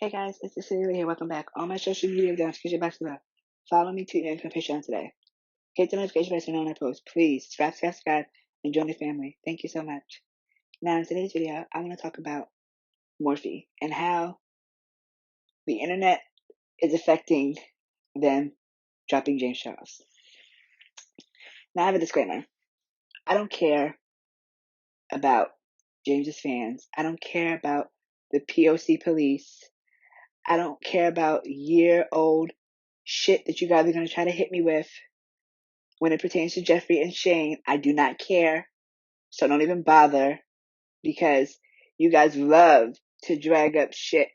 Hey guys, it's Cecilia Lee here. Welcome back. On my social media down, screenshot box below. Follow me, tweet me, and picture on today. Hit the notification bell so you know when I post. Please subscribe, and join the family. Thank you so much. Now in today's video, I want to talk about Morphe and how the internet is affecting them dropping James Charles. Now I have a disclaimer. I don't care about James's fans. I don't care about the POC police. I don't care about year-old shit that you guys are going to try to hit me with. When it pertains to Jeffree and Shane, I do not care. So don't even bother, because you guys love to drag up shit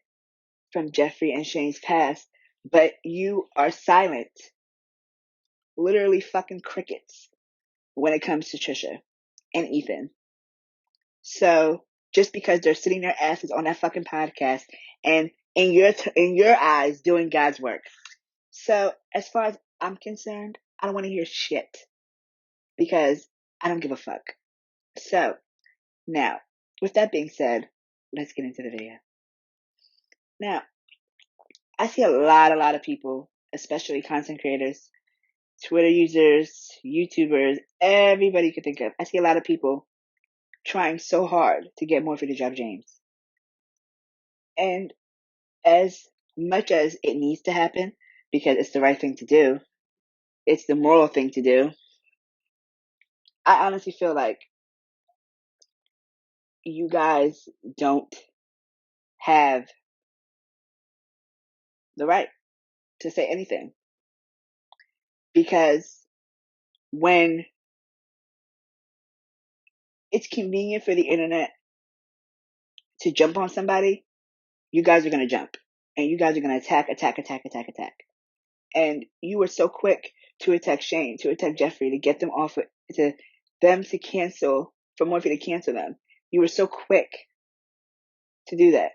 from Jeffree and Shane's past, but you are silent. Literally fucking crickets when it comes to Trisha and Ethan. So just because they're sitting their asses on that fucking podcast and in your eyes doing God's work. So as far as I'm concerned, I don't want to hear shit, because I don't give a fuck. So now, with that being said, let's get into the video. Now, I see a lot of people, especially content creators, Twitter users, YouTubers, everybody you could think of. I see a lot of people trying so hard to get Morphe to drop James. And as much as it needs to happen, because it's the right thing to do, it's the moral thing to do, I honestly feel like you guys don't have the right to say anything. Because when it's convenient for the internet to jump on somebody, you guys are going to jump. And you guys are going to attack. And you were so quick to attack Shane, to attack Jeffree, to get them off, to cancel, for Morphe to cancel them. You were so quick to do that.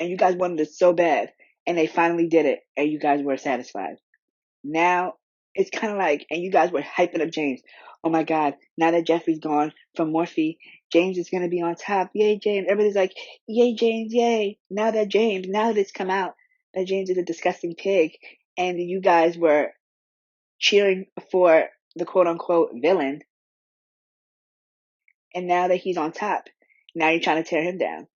And you guys wanted it so bad. And they finally did it. And you guys were satisfied. Now, it's kind of like, and you guys were hyping up James. Oh my God, now that Jeffree's gone from Morphe, James is going to be on top. Yay, James. Everybody's like, yay, James, yay. Now that it's come out that James is a disgusting pig, and you guys were cheering for the quote unquote villain, and now that he's on top, now you're trying to tear him down.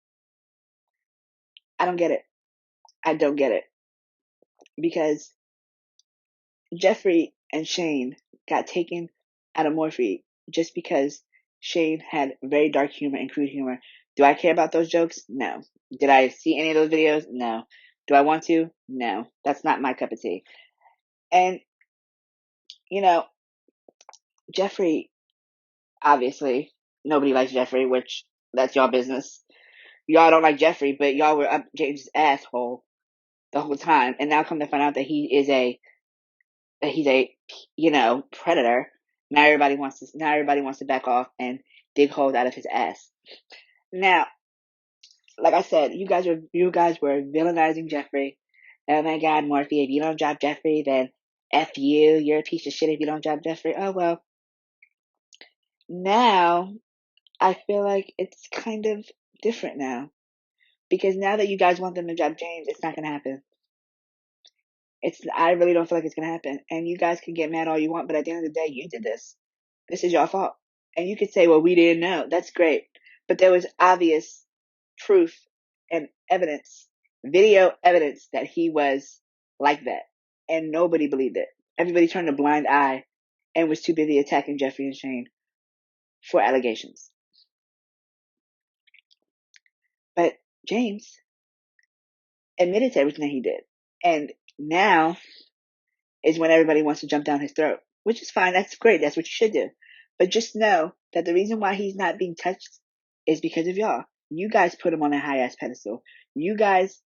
I don't get it. I don't get it. Because Jeffree and Shane got taken out of Morphe just because Shane had very dark humor and crude humor. Do I care about those jokes? No. Did I see any of those videos? No. Do I want to? No. That's not my cup of tea. And, you know, Jeffree, obviously, nobody likes Jeffree, which that's y'all business. Y'all don't like Jeffree, but y'all were up James' asshole the whole time. And now come to find out that he's a, predator. Now everybody wants to back off and dig holes out of his ass. Now, like I said, you guys were villainizing Jeffree. Oh my God, Morphe, if you don't drop Jeffree, then F you. You're a piece of shit if you don't drop Jeffree. Oh well. Now, I feel like it's kind of different now. Because now that you guys want them to drop James, it's not gonna happen. I really don't feel like it's gonna happen. And you guys can get mad all you want, but at the end of the day, you did this. This is your fault. And you could say, well, we didn't know. That's great. But there was obvious proof and evidence, video evidence, that he was like that. And nobody believed it. Everybody turned a blind eye and was too busy attacking Jeffree and Shane for allegations. But James admitted to everything that he did. And now is when everybody wants to jump down his throat, which is fine. That's great. That's what you should do. But just know that the reason why he's not being touched is because of y'all. You guys put him on a high-ass pedestal. You guys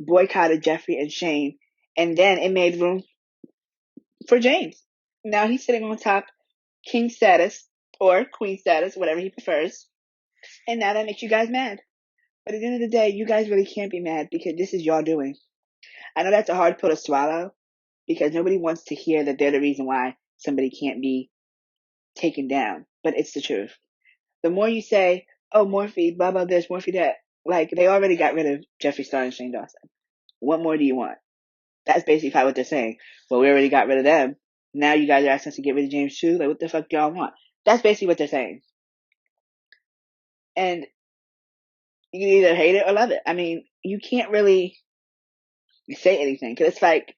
boycotted Jeffree and Shane, and then it made room for James. Now he's sitting on top, king status, or queen status, whatever he prefers, and now that makes you guys mad. But at the end of the day, you guys really can't be mad, because this is y'all doing. I know that's a hard pill to swallow, because nobody wants to hear that they're the reason why somebody can't be taken down, but it's the truth. The more you say, oh, Morphe, blah, blah, this, Morphe, that, Like, they already got rid of Jeffree Star and Shane Dawson. What more do you want? That's basically what they're saying. Well, we already got rid of them. Now you guys are asking us to get rid of James too? Like, what the fuck do y'all want? That's basically what they're saying. And you either hate it or love it. I mean, you can't really say anything. Because it's like,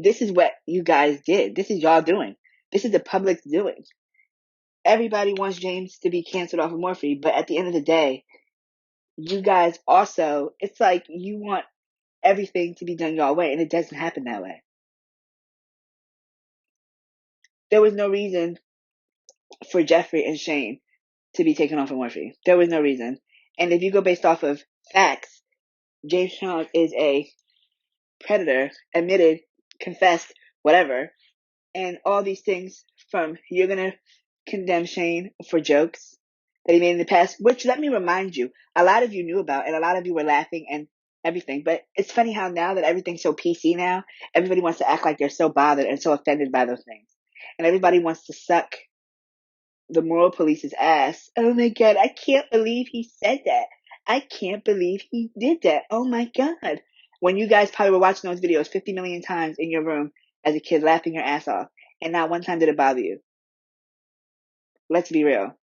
this is what you guys did. This is y'all doing. This is the public's doing. Everybody wants James to be canceled off of Morphe, but at the end of the day, you guys also, it's like you want everything to be done your way, and it doesn't happen that way. There was no reason for Jeffree and Shane to be taken off of Morphe. There was no reason. And if you go based off of facts, James Charles is a predator, admitted, confessed, whatever. And all these things from, you're going to condemn Shane for jokes that he made in the past, which, let me remind you, a lot of you knew about, and a lot of you were laughing and everything. But it's funny how now that everything's so PC now, everybody wants to act like they're so bothered and so offended by those things. And everybody wants to suck the moral police's ass. Oh my God, I can't believe he said that. I can't believe he did that. Oh my God. When you guys probably were watching those videos 50 million times in your room as a kid, laughing your ass off, and not one time did it bother you. Let's be real.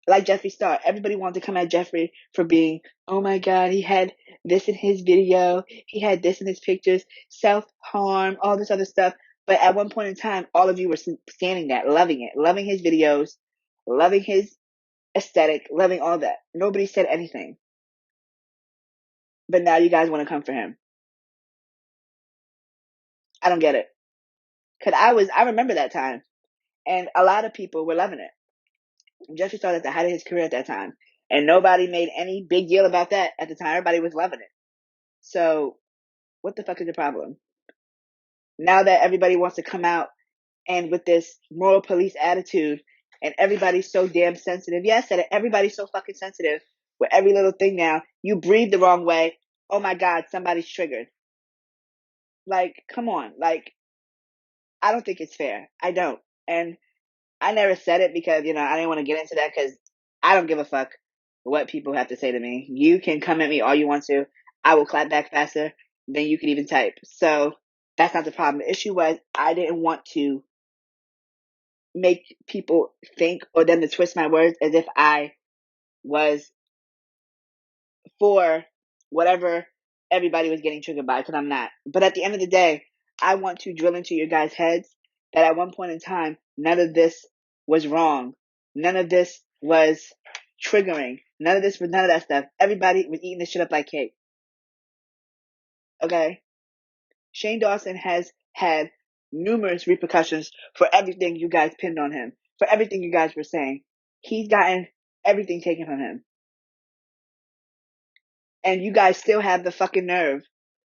Like Jeffree Star, everybody wanted to come at Jeffree for being, oh my God, he had this in his video, he had this in his pictures, self-harm, all this other stuff. But at one point in time, all of you were standing there, loving it, loving his videos, loving his aesthetic, loving all that. Nobody said anything. But now you guys want to come for him. I don't get it. Cause I remember that time, and a lot of people were loving it. Jeffree started at the height of his career at that time, and nobody made any big deal about that at the time. Everybody was loving it. So what the fuck is the problem? Now that everybody wants to come out and with this moral police attitude, and everybody's so damn sensitive. Yeah, I said it. Everybody's so fucking sensitive with every little thing now. You breathe the wrong way. Oh my God, somebody's triggered. Like, come on. Like, I don't think it's fair. I don't. And I never said it because, I didn't want to get into that because I don't give a fuck what people have to say to me. You can come at me all you want to. I will clap back faster than you can even type. So that's not the problem. The issue was I didn't want to make people think or them to twist my words as if I was for whatever everybody was getting triggered by, because I'm not. But at the end of the day, I want to drill into your guys' heads that at one point in time, none of this was wrong. None of this was triggering. None of that stuff. Everybody was eating this shit up like cake. Okay? Shane Dawson has had numerous repercussions for everything you guys pinned on him, for everything you guys were saying. He's gotten everything taken from him. And you guys still have the fucking nerve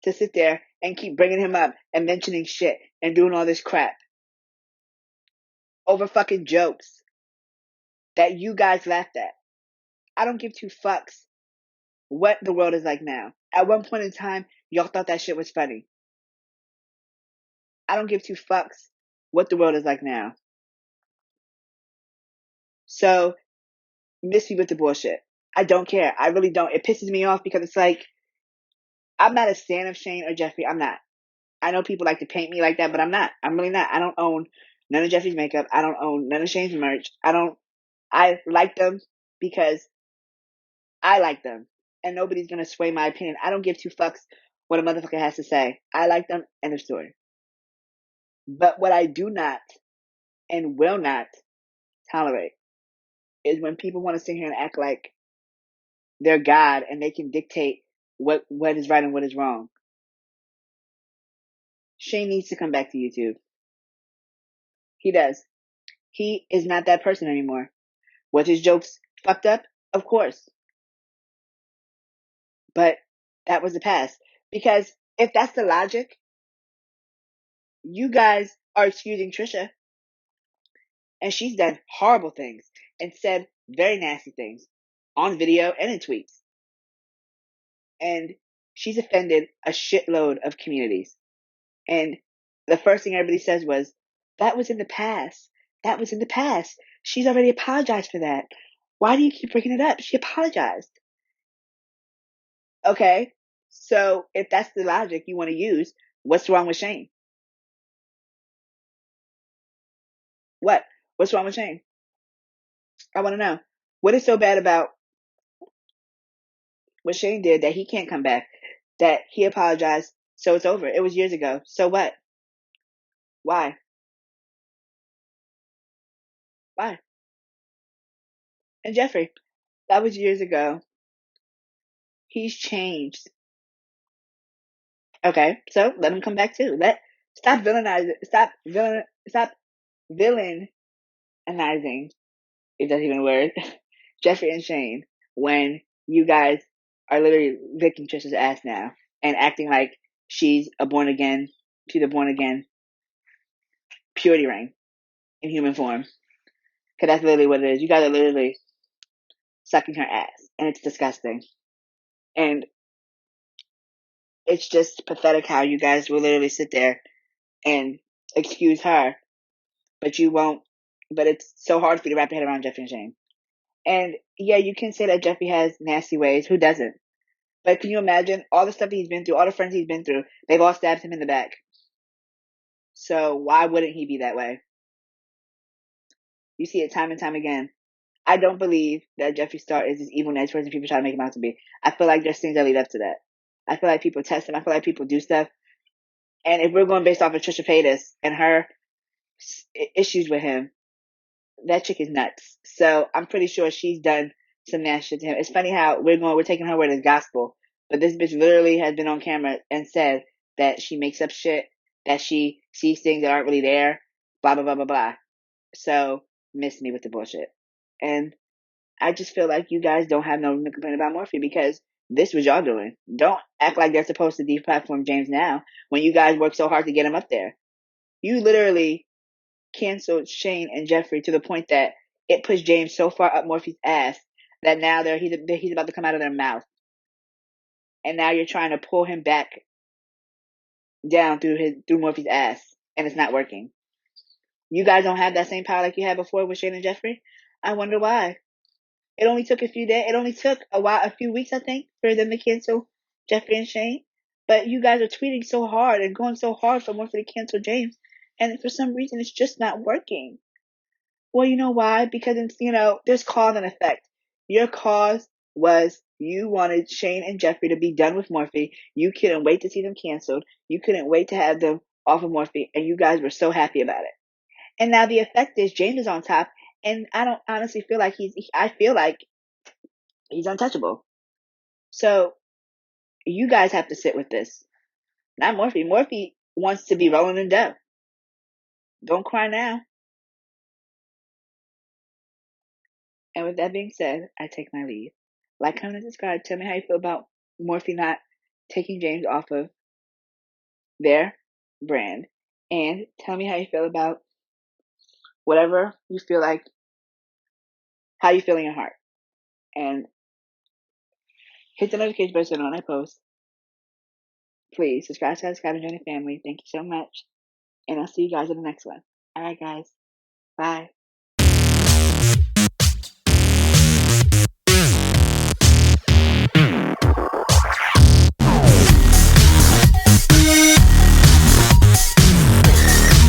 to sit there and keep bringing him up and mentioning shit and doing all this crap over fucking jokes that you guys laughed at. I don't give two fucks what the world is like now. At one point in time, y'all thought that shit was funny. I don't give two fucks what the world is like now. So, miss me with the bullshit. I don't care. I really don't. It pisses me off because it's like, I'm not a fan of Shane or Jeffree. I'm not. I know people like to paint me like that, but I'm not. I'm really not. I don't own none of Jeffree's makeup. I don't own none of Shane's merch. I like them because I like them. And nobody's going to sway my opinion. I don't give two fucks what a motherfucker has to say. I like them. End of story. But what I do not and will not tolerate is when people want to sit here and act like they're God and they can dictate what is right and what is wrong. Shane needs to come back to YouTube. He does. He is not that person anymore. Was his jokes fucked up? Of course. But that was the past. Because if that's the logic, you guys are excusing Trisha. And she's done horrible things and said very nasty things on video and in tweets. And she's offended a shitload of communities. And the first thing everybody says was, that was in the past. That was in the past. She's already apologized for that. Why do you keep bringing it up? She apologized. Okay? So if that's the logic you want to use, what's wrong with Shane? What? What's wrong with Shane? I want to know. What is so bad about what Shane did that he can't come back? That he apologized, so it's over. It was years ago. So what? Why? Why? And Jeffree, that was years ago. He's changed. Okay, so let him come back too. Stop villainizing. Stop villainizing. If that's even a word. Jeffree and Shane, when you guys are literally licking Trisha's ass now and acting like she's a born again purity ring in human form. Because that's literally what it is. You guys are literally sucking her ass, and it's disgusting. And it's just pathetic how you guys will literally sit there and excuse her, but you won't. But it's so hard for you to wrap your head around Jeffree and Shane. And yeah, you can say that Jeffree has nasty ways. Who doesn't? But can you imagine all the stuff he's been through, all the friends he's been through? They've all stabbed him in the back. So why wouldn't he be that way? You see it time and time again. I don't believe that Jeffree Star is this evil, nice person people try to make him out to be. I feel like there's things that lead up to that. I feel like people test him. I feel like people do stuff. And if we're going based off of Trisha Paytas and her issues with him, that chick is nuts. So I'm pretty sure she's done some nasty shit to him. It's funny how we're taking her word as gospel, but this bitch literally has been on camera and said that she makes up shit, that she sees things that aren't really there, blah, blah, blah, blah, blah. So miss me with the bullshit. And I just feel like you guys don't have no room to complain about Morphe because this was y'all doing. Don't act like they're supposed to deplatform James now when you guys worked so hard to get him up there. You literally canceled Shane and Jeffree to the point that it pushed James so far up Morphe's ass that now he's about to come out of their mouth. And now you're trying to pull him back down through Morphe's ass, and it's not working. You guys don't have that same power like you had before with Shane and Jeffree. I wonder why. It only took a few days. It only took a few weeks, I think, for them to cancel Jeffree and Shane. But you guys are tweeting so hard and going so hard for Morphe to cancel James, and for some reason, it's just not working. Well, you know why? Because it's, there's cause and effect. Your cause was you wanted Shane and Jeffree to be done with Morphe. You couldn't wait to see them canceled. You couldn't wait to have them off of Morphe, and you guys were so happy about it. And now the effect is James is on top, and I don't honestly feel like I feel like he's untouchable. So you guys have to sit with this. Not Morphe. Morphe wants to be rolling in dough. Don't cry now. And with that being said, I take my leave. Like, comment, and subscribe. Tell me how you feel about Morphe not taking James off of their brand. And tell me how you feel about whatever you feel like, how you feel in your heart. And hit the notification bell so when I post. Please subscribe, and join the family. Thank you so much. And I'll see you guys in the next one. All right, guys. Bye.